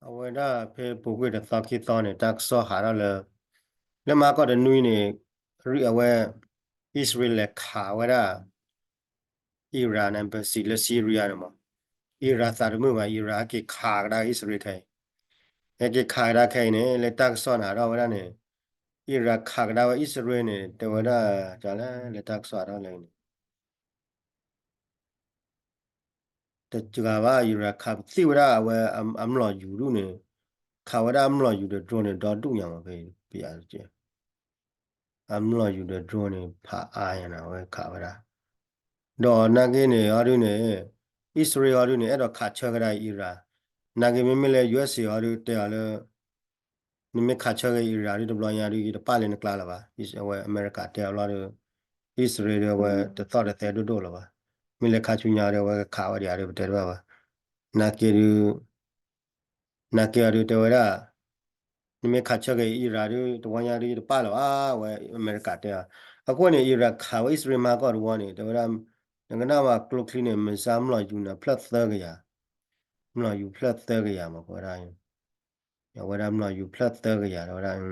အဝဒဖေပုကွေတသခိတောနေတက်ဆောဟာရလေလမကောတနွိနေရိအဝဲဣသရေလခါဝဒအီရန်အမ်ဘစီလစီရီယာနမအီရာသာရမှုမှာအီရာကေခါကဒါဣသရေခိုင်အကေခါရခိုင်နေလေတက်ဆောနာတော့ဝဒနေအီရာခါကဒါဝဣသရေနေတဝဒဂျာလဲလေတက်ဆောတော့လေတကြကဘာအီရာခါသိဝဒအဝဲအမ်လောယူရုနေခါဝဒအမ်လောယူတဲ့ဒရုန်းနေတော့တူညာမှာပဲပြရကျအမ်လောယူတဲ့ဒရုန်းနေဖာအာရနာဝဲခါဝဒတော့နာကင်းနေရရနေဣသရေလရနေအဲ့တော့ခါချောကဒါအီရာနာကင်းမမလဲ USA ရတဲ့ရလဲနိမခါချောကအီရာရဒဘလယာရီတပါလင်းကလာလာပါဣစဝဲအမေရိကတဲ့ရလာဣသရေလဝဲတတော်တဲ့ဒိုလာပါမလဲခါချူညာရဝဲခါဝရရတဲ့ပါနာကီရနာကီရတဲ့ဝဲနိမခါချောကအီရာရတဝညာရီတပါလာဝဲအမေရိကတဲ့အခုနေအီရာခါဝဲဣသရေလမှာကတော့ဝနေတဲ့ငနာမှာကလုကလင်းနေမစမ်းလာယူနာဖလတ်သကရမလာယူဖလတ်သကရမှာခေါ်တိုင်းရဝရမလာယူဖလတ်သကရတော့တိုင်း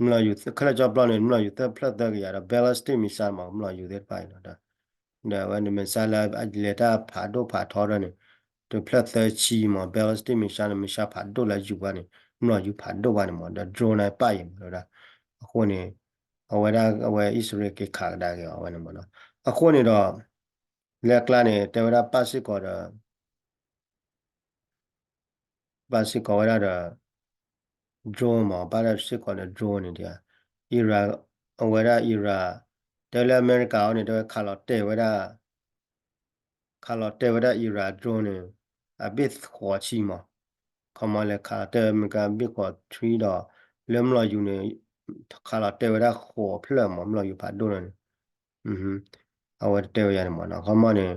မလာယူခရကြပလနေမလာယူသဖလတ်သကရတော့ဘယ်လစတိမီဆာမှာမလာယူတဲ့ပိုင်းတော့ဒါဝနမဆာလာအလက်တာဖာဒိုဖာထော်ရနေတဖလတ်သချီမှာဘယ်လစတိမီဆာမရှာဖာဒိုလာယူပါနေမလာယူဖာဒိုပါနေမှာဒါဒရိုနိုင်ပိုင်တော့ဒါအခုနေအဝရအဝဲဣစရေကေခါဒါကေအဝဲနေမနော်အခုနေတော့လက်ကလာနေတေဝရပတ်စစ်ကောတော့ပတ်စစ်ကောရတော့ drone မှာပါရစစ်ကောတဲ့ drone နေတယ်အီရာအဝရအီရာတယ်လအမေရိကအောင်နေတဲ့ခါလောတေဝရအီရာ drone နေအဘစ်ခေါ်ချီမှာခမလဲခါတေမကဘစ်ခေါ်3တော့လမ်လာယူနေခါလောတေဝရခေါ်ဖလမမလာယူပါဒိုနေအဝတေဝရနေမနော်ခမနေ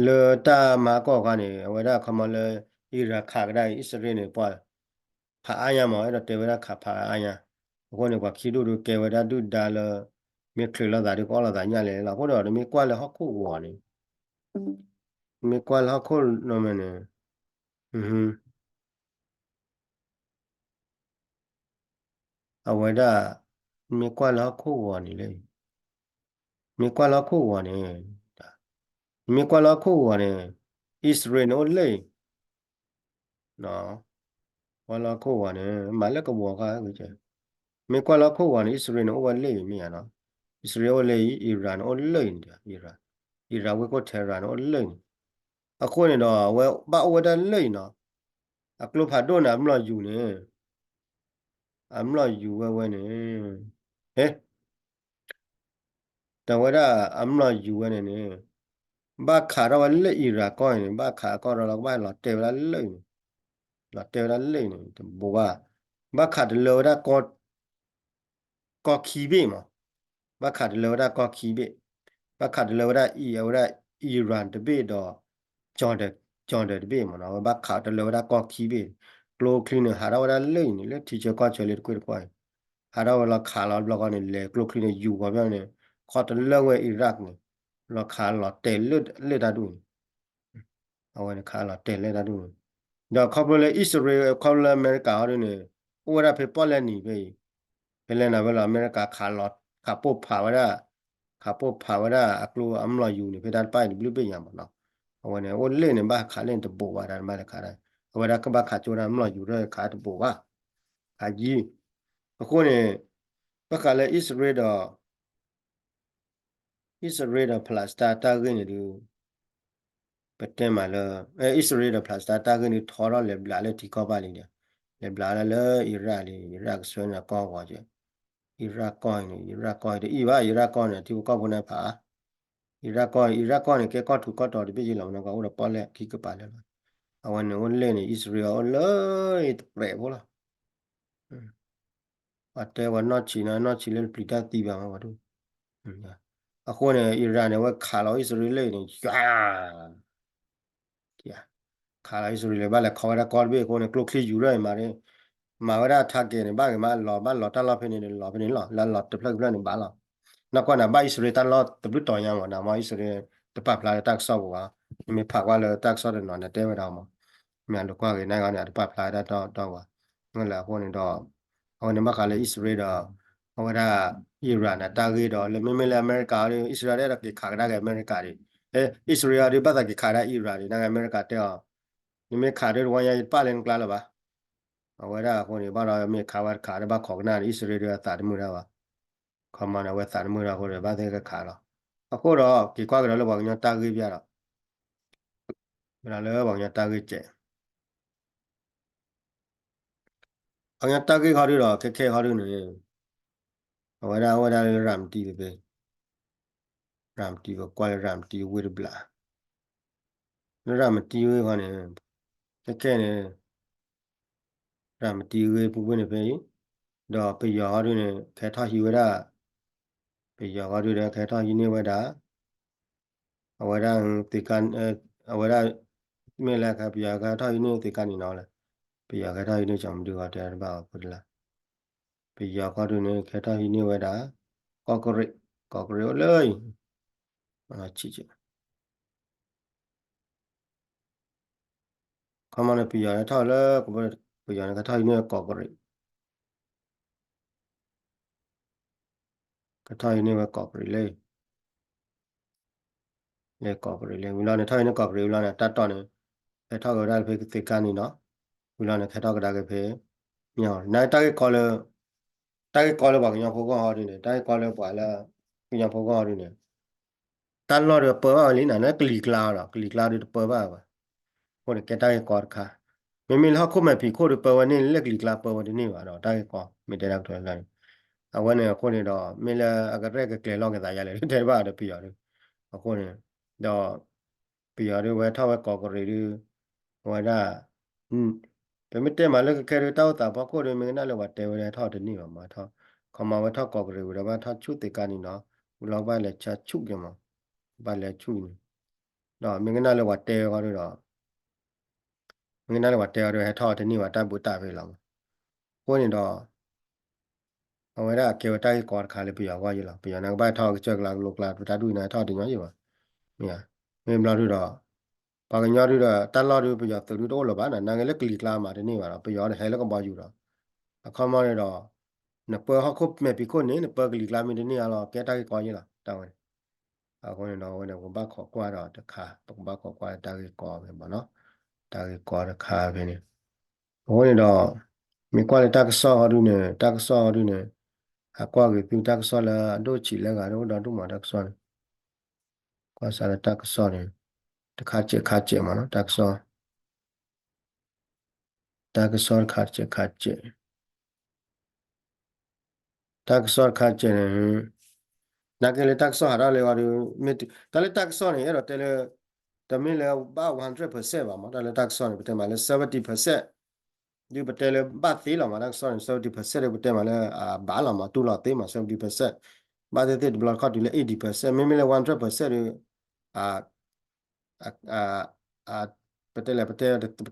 လေတာမာကောကနေအဝရခမလဲအီရာခါကဒါဣစရေနေပွားဖာအာယမောအဲ့တော့တေဝရခါဖာအာယအခုနေကခီဒိုဒိုကေဝဒဒုဒါလမေခလလာဒါဒီကောလာဒါညာလေလာခေါ်တော့မေကွာလေဟခုဝါနေမေကွာလဟခုနော်မနေအဝဒမေကွာလဟခုဝါနေလေမေကွာလခုဝါနေမေကွာလခုဝါနေဣသရေနိုလေနော်ဝါလခုဝါနေမလကဘောကကြမေကွာလခုဝါနေဣသရေနိုဝါလေမြေနော်ဣသရေလေအီရန်အိုလေအီရန်ဝေကိုထေရန်အိုလေအခုနေတော့ဝဲဘာဝဒလေနော်အကလုဖာဒိုနာမလာယူနေအမလာယူဝဲနေဟဲ့တဝရအမလာယူဝဲနေဘာခါရဝလေအီရာကောင်းနေဘာခါကောရလောက်ဘာလောတေဝလေလောတေဝလေနေဘောဘာခါဒလောရကောခီဘေမဘာခါဒလောရကောခီဘေဘာခါဒလောရအီရအီရန်တဘေတော့ဂျွန်ဒတဘေမနော်ဘာခါဒလောရကောခီဘေကလိုကလင်းဟာရဝရလေနေလေတီချာကောချေလေကွေကွာဟာရဝရခါလောဘလောကနေလေကလိုကလင်းယူပါပြန်နေခေါ်တလောဝဲအီရတ်နေလောခါလောတဲလေတာဒူအဝဲခါလောတဲလေတာဒူတော့ခေါပလေဣသရေလခေါလအမေရိကဟာနေဥရဖေပေါ်လဲနေပဲဘယ်လဲနာဘလအမေရိကခါလောခါပုတ်ဖာဝရအကလိုအမလာယူနေဖေတာပိုင်ဘလူပဲရမှာနော်အဝဲနေဟိုလေနေဘာခါလဲတပိုပါဒါမှလည်းခါတယ်အဝဲကဘာခါချိုးရမလာယူရခါတပိုပါအကြီးအခုနေဘကလည်းဣသရေလပလတ်စတာတာကင်းနေဒီပတဲမှာလဲဣသရေလပလတ်စတာတာကင်းနေထော်ရလေဘလာလေတီကောပါလိနေလေဘလာလေအီရတ်ဆွေးနေကောကွာကျအီရတ်ကောင်းနေအီရတ်ကောင်းတယ်အီဘာအီရတ်ကောင်းနေဒီကောဘနေဖာအီရတ်ကောင်းနေကေကောထူကောတော်ဒီပြည့်လောင်တော့ဟိုပေါ်လေခိကပါလေအဝန်နေလေနေဣသရေလလေပြဲဘောလားအတဲဝနော့ချီလေပလီတာတီပါမှာတို့အခုနေအီရန်နဲ့ဝခါလောဣသရေလနေကြာခါလာဣသရေလဘာလဲခေါ်ရကောဘေကိုနေကလုကလီယူရမှာလေမာဝရထားကေနေဘာကမလောတလောဖိနေလောဖိနေလောတဖလက်ဖလက်နေဘာလောနောက်ကွာနာဘာဣသရေတလောတဘလူတော်ရမှာနာမဣသရေ တပတ်ဖလာတက်ဆော့ကွာမြေဖာကွာလေတက်ဆော့တယ်နော်တဲ့ဝတော်မှာမြန်တော့ကွာကနေကနေတပတ်ဖလာတော့ကွာငါလာဟိုနေတော့ဟိုနေမှာကလေဣသရေလဟိုဒါအီရန်တာဂီတော့လေမလေအမေရိကာလေဣသရေလကခါကြတဲ့အမေရိကာလေဣသရေလဒီပတ်ကခါရအီရန်လေနာအမေရိကာတဲ့你们卡的玩意儿8年过了吧？我这后面把那没卡完卡的把考那意思是这咋的没了吧？考嘛那我咋的没了或者把这个卡了，或者给挂个了往人打个边了，然后往人打个结，往人打个好的了，开好的呢，我这ramp地的呗，ramp地个挂 ramp 地位的不啦，那 ramp 地位话呢，开呢 ramp 地位不稳的呗，到被摇的呢，开他以为的。bây giờ có đưa cái thôi như vậy đã ở đang thì can ở đây mình là cái bây giờ cái thôi như thì can thì nó là bây giờ cái thôi như chồng đưa để bảo là bây giờ có đưa cái thôi như vậy đã có cái lời chị không mà bây giờ thôi là bây giờ cái thôi như cái thôi như có cái lời để có cái lời mình nói thôi nó có cái lời là tắt toàn này cái thôi ở đây phải thì can thì nó mình nói cái thôi cái đây cái nhỏ này ta cái coi là ta cái coi là bằng nhau phố con họ đi này ta cái coi là phải là nhau phố con họ đi này ta lo được bơ vào lý này nó click lao được bơ vào ko de keta ke kor kha me la ko me pi ko de pa ne le kli kla pa de ni wa do ta ke ko me de rak to la a wa ne ko ne do me la a ga re ke kle lo ke da ya le de ba de pi ya de a ko ne do pi ya de wa tha wa ko ko re de wa da pe me te ma le ke re ta ta ba ko de me na le wa te wa de tha de ni wa ma tha ko ma wa tha ko ko re wa da ba tha chu te ka ni no u lo ba le cha chu ke ma ba le chu ni do me na le wa te ko de do mình nói là vật treo rồi thọ thì nhiều ta bút ta về lòng cô nhìn đó ông ấy đã kêu tay còn khá là bây giờ nàng bay thọ cái chơi là lục là ta đuôi này thọ thì nói gì mà nha mình lo đi đó bà cái nhau đi đó ta lo đi bây giờ từ đó là bán là nàng ấy lấy cái làm mà thì nhiều là bây giờ hay là còn bao nhiêu đó không mà đó nè bơ họ khúc mẹ bị con này nè bơ cái làm mình thì là cái tay coi như là tao này con này nó cũng bác khó qua đó được khá cũng bác khó qua ta cái coi về mà nó ta cái coi được khá về này con này đó mình qua lại ta cái so rồi nè ta cái so rồi nè qua cái phim ta cái so là đôi chỉ là cái đó đó mà ta cái so này qua sao là ta cái so này ta khá chế mà nó ta cái so khá chế ta cái so khá chế này na cái ta cái so hara le vào mình ta lấy ta cái so này rồi ta lấy ta mình là ba 100% mà ta lấy ta cái so này mà là 70% đi bật tele ba tí là mà đang so 70% đi bật tele mà là ba là mà tu là tí mà 70% ba tí thì blood clot đi là 80% mình là 100% đi à bật tele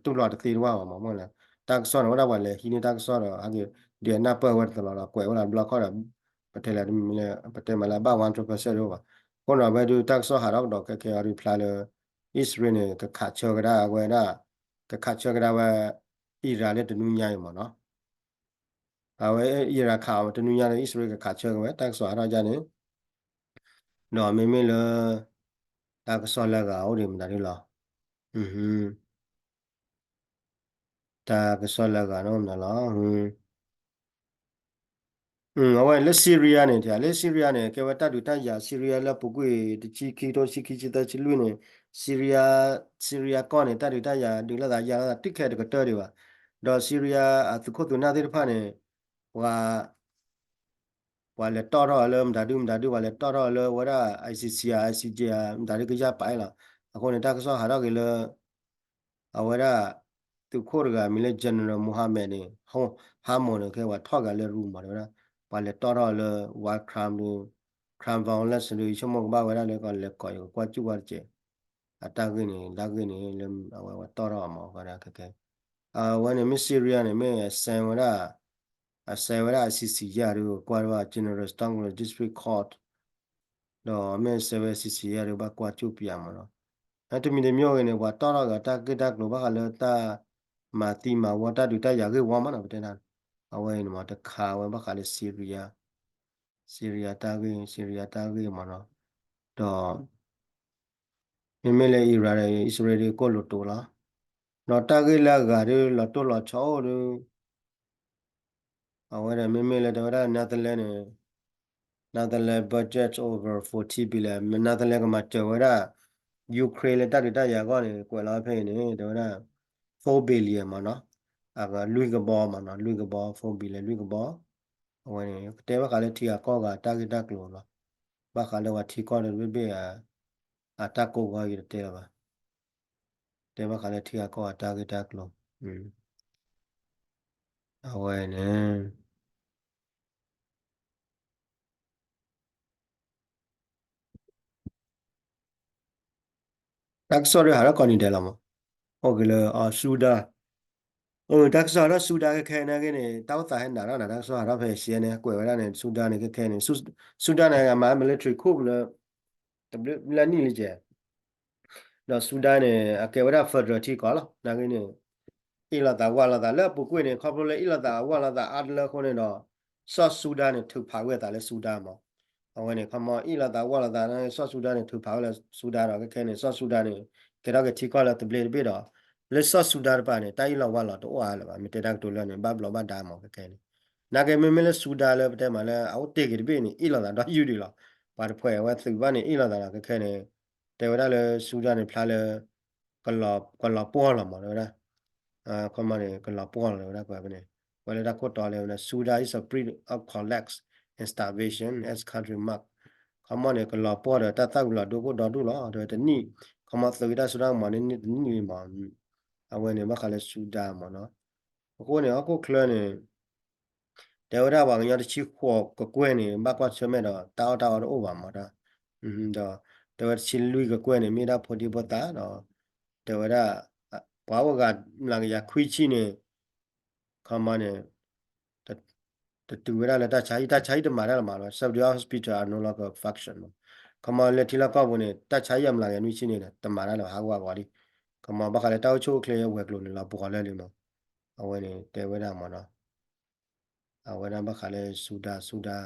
tu là tí wow mà là đang so nó đã vào là khi này đang so là cái điện nắp bờ vật là quẹo là blood clot là bật tele mình là bật tele mà là ba 100% rồi còn là bây giờ đang so hà đó cái reply là Israel này cái khát chơi cái đó cái đó cái khát chơi cái đó Israel để nuôi nhai mà nó vậy Israel khảo để nuôi nhai Israel cái khát chơi cái ta xóa ra ra này nó mình là ta cái xóa là gạo thì mình đã đi lo ta cái xóa là gạo nó mình đã lo vậy là Syria này thì là Syria này cái vật ta được ta giả Syria là bốc cái chỉ khi đó chỉ ta chỉ lui này Syria Syria con này ta được ta giả được là giả là tích hợp được cái tờ đi vào đó Syria từ khu tụi nào thì phải này và wale toro le mdadu wale toro le wada ICC ICJ mdadu kija pai la akone ta so hara ke le awada tu khor ga mile general muhammad ne ho hamon ke wa thoga le ru ma da wale toro le wa crime violence le chomo ba wada le ko le ko kwa chu wa che ata ke ni da ke ni le wa toro ma wa da ke when mi syria ne me san wada a sai wada ICC ya ru kwa wa general stang district court တော့မဲဆယ်ပဲစီစီရတော့ဘာကွာကျုပ်ပြမှာတော့အဲ့တမီတမျိုးကနေကွာတော့တော့ကတာကိတာကလိုဘာကလည်းတာမာတီမာဝတာဒူတာရကေဝါမနာပတဲ့နာအဝဲနေမှာတခါဝဲဘာကလည်းဆီရီယာတာကေမှာတော့မိမဲလေအီရာလေအစ္စရေးကိုလိုတိုလာတော့တာကေလာဂါရီလာတိုလာချောရအဝဲမိမဲလေတော့နာသလဲနေNetherlands budget over 40 billion. Netherlands ကမှာတော်ရယူကရိန်းလက်တက်တက်ရကောနေကွယ်လာဖိနေတော်ရ4 billion မနော်အကလူကဘောမနော်လူကဘော4 billion လူကဘောဝင်တဲဘကလည်းထီကောကတာဂက်တကလောလားဘကလည်းဝထီကောလည်းဝိဘေအတကောကရတဲပါတဲဘကလည်းထီကောတာဂက်တကလောအဝဲနေတက်ဆော်ရဟာကောနီတယ်လားမဟုတ်ကလေဆူဒါတက်ဆောရဆူဒါကခဲနေကနေတောက်တာဟဲ့နာရနာတက်ဆောရဖဲရှင်းနေကွယ်ဝရနေဆူဒါနေကခဲနေဆူဒါနေကမှာ military coup လေတဘလနီလေကျတော့ဆူဒါနေအကဲဝရဖက်ဒရယ်တီကောလားနာကနေအီလာတာဝါလာတာလက်ပုကွေနေခေါပလိုလေအီလာတာဝါလာတာအဒလခုနေတော့ဆော့ဆူဒါနေထူဖာဝဲတာလေဆူဒါမှာအဝဲနေခမအီလာတာဝါလာတာနေဆော့ဆူဒါနေထူဖာဝဲဆူဒါတော့ကခဲနေဆော့ဆူဒါနေကဲတော့ကတီကောလာတဘလေဘေတော့လက်ဆော့ဆူဒါပါနေတိုင်းလောက်ဝါလာတော့အားလာပါမတေတက်တိုလနေဘဘလဘဒါမောကခဲနေနာကေမမလဲဆူဒါလဲပတဲမှာလဲအောက်တေကဘေနေအီလာတာတော့ယူဒီလားပါတဖွဲဝဲသူပါနေအီလာတာကခဲနေတေဝရလဲဆူဒါနေဖလားလဲကလာပေါ်လာမှာလဲcommand ke la pon le na pa bene wala da ko to le na suda is a breed of collapse and starvation as country mark command ke la po da ta ta la do ko do la do de ni command so da suda ma ni ma awe ne ma kale suda ma no ko ne ko clan ne de wada ba nya de chi ko ko kwe ne ba kwa chme da ta do ba ma da da de chi lui ko kwe ne mi da photi bota do de wada ဘာဝကလာရခွိချိနေခမနေတတူရလာတချိုင်တမာရမှာလို့ Saudi Hospital အနော်လက faction ခမလက်တီလာကောဘနေတချိုင်ရမလာရနွိချိနေတမာရလာဟာကွာဒီခမဘခလည်းတောက်ချိုကလေးဝက်ကလို့လာပေါ်လဲလေမအဝဲနေတဲဝဲတာမနော်အဝဲတာဘခလည်းဆူဒါ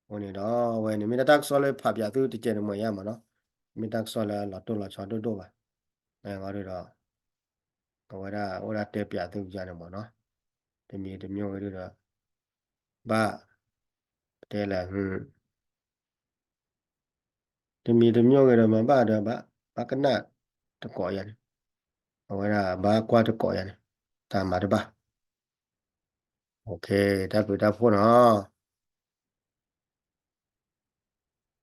ဝင်နေတော့ဝဲနေမိတက်ဆောလဲဖပြသူတကြဲမရမှာနော်မိတက်ဆောလဲလာတော့လာချောတော့ပါအဲငါတို့တော့ဟိုရာတဲပြသူကြတယ်ပေါ့နော်တမီတမျိုးတွေတော့ဘာတဲလာတမီတမျိုးတွေတော့မဘာတော့ဘာကနာတကောရတယ်ဟိုရာဘာကွာတကောရတယ်တာမှာတပါโอเคဒါပြတာဖို့နော်